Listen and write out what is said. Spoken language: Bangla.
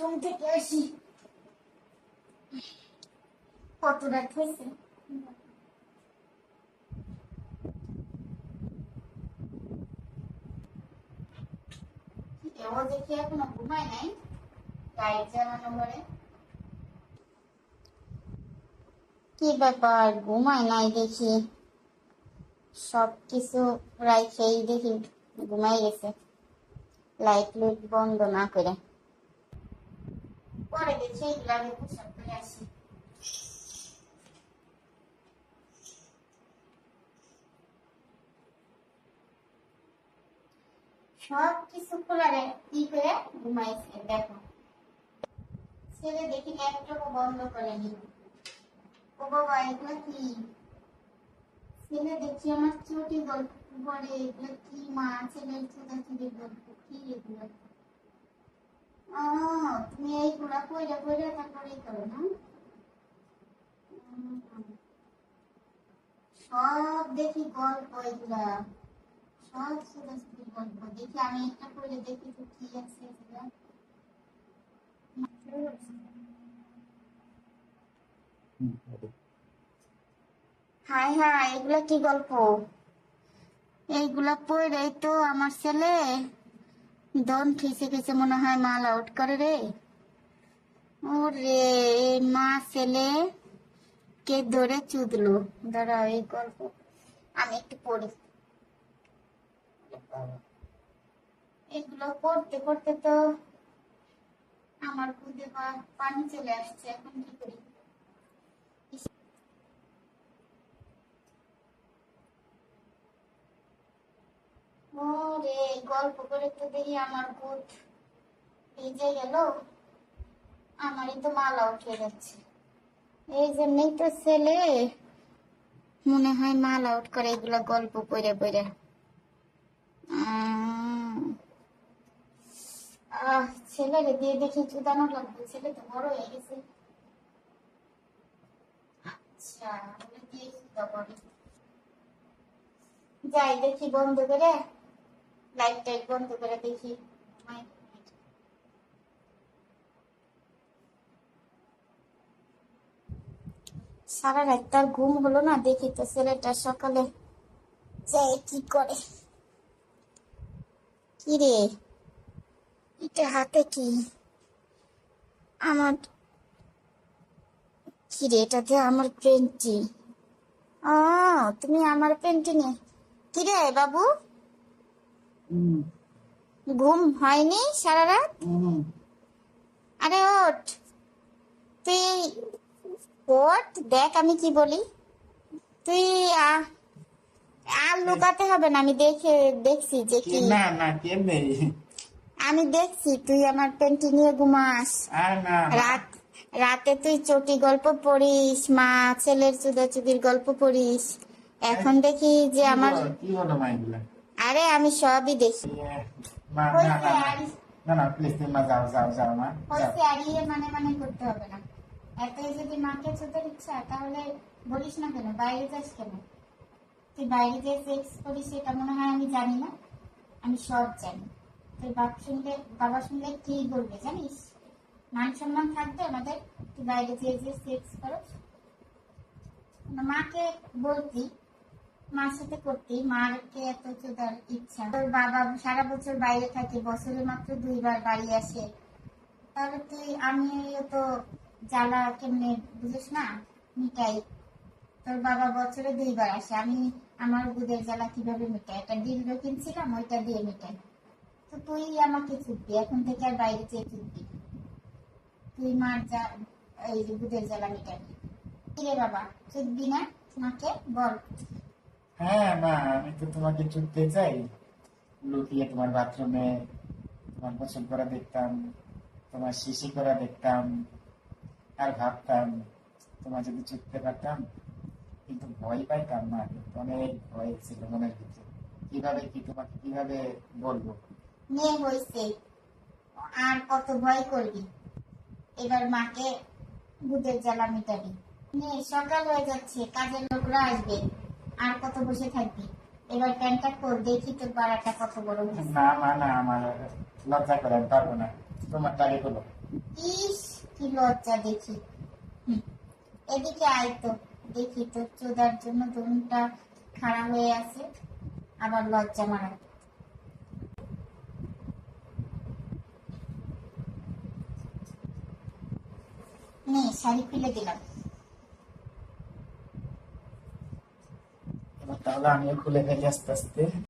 ওয়াশরুম থেকে আসি। কত রাত হয়েছে? ও দেখি এখনো ঘুমায় নাই, লাইট জ্বালানো পরে। কি ব্যাপার, ঘুমায় নাই দেখি, সবকিছু রাইখেই দেখি ঘুমাই গেছে, লাইট লুট বন্ধ না করে। পরে দেখি এগুলো আগে পোশাক করে আসি। সব কিছু খোলারে কি করে ঘুমাইছে দেখো। ছেলে দেখি ল্যাপটপ বন্ধ করেনি। ও বাবা, এগুলো কি? ছেলে দেখি আমার চুটি গল্প করে, এগুলো কি? মা ছেলের ছোটাছুটির গল্প কি এগুলো? তুমি এইগুলা কইরা কইরা তারপরেই করো না? সব দেখি গল্প এগুলা, সব ছোটাছুটির গল্প। দেখি আমি একটা করে দেখি তো কি আছে এগুলা। হাই হাই, এগুলা কি গল্প? এইগুলা পড়ে তো আমার ছেলে দম ঠেসে গেছে, মনে হয় মাল আউট করে রে। ওরে, মা ছেলে কে ধরে চুদলো। দাঁড়াও, এই গল্প আমি একটু পড়ি। এগুলো পড়তে পড়তে তো আমার খুদে পানি চলে আসছে, এখন কি করি? ওরে, গল্প করে তো দেখি আমার ভূত ভিজে গেল, আমারই তো মালা উঠে যাচ্ছে। এই জন্যই তো ছেলে মনে হয় মাল আউট করে এগুলা গল্প পড়ে পড়ে। ছেলেরে দিয়ে দেখি চুদানো লাগবে, ছেলে তো বড় হয়ে গেছে। আচ্ছা, দিয়ে চুদা করি। যাই দেখি বন্ধ করে, লাইট টাইট বন্ধ করে দেখি। সারা রাত তার ঘুম হলো না, দেখি তো ছেলেটা সকালে যাই কি করে। কি রে, এটা হাতে কি? আমার কি রে, এটাতে আমার পেন্টি। ও, তুমি আমার পেন্টি নিয়ে কি রে বাবু? ঘুম হয়নি সারা রাত? আরে ওঠ, তুই ওঠ, দেখ আমি কি বলি। তুই আর লুকাতে হবে না, আমি দেখছি যে কি। না না, কেমনে? আমি দেখছি তুই আমার পেন্টি নিয়ে ঘুমাস। রাত রাতে তুই চটি গল্প পড়িস, মা ছেলের চুদাচুদির গল্প পড়িস। এখন দেখি যে আমার কি হলো মা এগুলা? আরে আমি সবই দেখি। মা না না না না, প্লিজ তুমি মা যাও যাও যাও মা। হয়েছে, আর মানে মানে করতে হবে না। এতই যদি মাকে চুদার ইচ্ছা, তাহলে বলিস না কেন, বাইরে যাস কেন? তুই বাইরে যে সেক্স করিস এটা মনে হয় আমি জানি না? আমি সব জানি। তুই বাবা শুনলে কি বলবে জানিস? মান সম্মান থাকবে আমাদের? তুই বাইরে যে সেক্স করস, মাকে বলতি, মার সাথে করতি, মার কে এত চোদার ইচ্ছা? তোর বাবা সারা বছর বাইরে থাকে, বছরে মাত্র 2বার বাড়ি আসে, তাহলে তুই আমিও তো জ্বালা কেমনে বুঝিস না, মিটাই। তোর বাবা বছরে 2বার আসে, আমি আমার দুধের জ্বালা কিভাবে মিটাই? একটা ডিলডো কিনছিলাম, ওইটা দিয়ে মিটাই। তো তুই আমাকে চুদবি, এখন থেকে আর বাইরে চেয়ে চুদবি। তুই মার এই যে দুধের জ্বালা মিটাবি। কিরে বাবা, চুদবি না মাকে? বল। হ্যাঁ মা, আমি তো তোমাকে চুপতে চাই, লুকিয়ে তোমার বাথরুমে তোমার গোসল করা দেখতাম, তোমার শিশি করা দেখতাম, আর ভাবতাম তোমার যদি চুপতে পারতাম। কিন্তু ভয় পাইতাম না, অনেক ভয় ছিল মনের ভিতরে। কিভাবে কি তোমাকে কিভাবে বলবো? মেয়ে হয়েছে, আর কত ভয় করবি? এবার মাকে দুধের জ্বালা মিটাবি। মেয়ে সকাল হয়ে যাচ্ছে, কাজের লোকরা আসবে, আর কত বসে থাকবি? এবার প্যান্টটা কর, দেখি তোর পাড়াটা কত বড় হয়েছে। না মা না, আমার লজ্জা করে, আমি পারবো না। তোমার আগে বলো। ইস কি লজ্জা দেখি। হুম, এদিকে আয় তো, দেখি তোর চোদার জন্য দুমটা খাড়া হয়ে আছে, আবার লজ্জা মারা। নে শাড়ি খুলে দিলাম। এবার তাহলে আমিও খুলে ফেলি আস্তে আস্তে।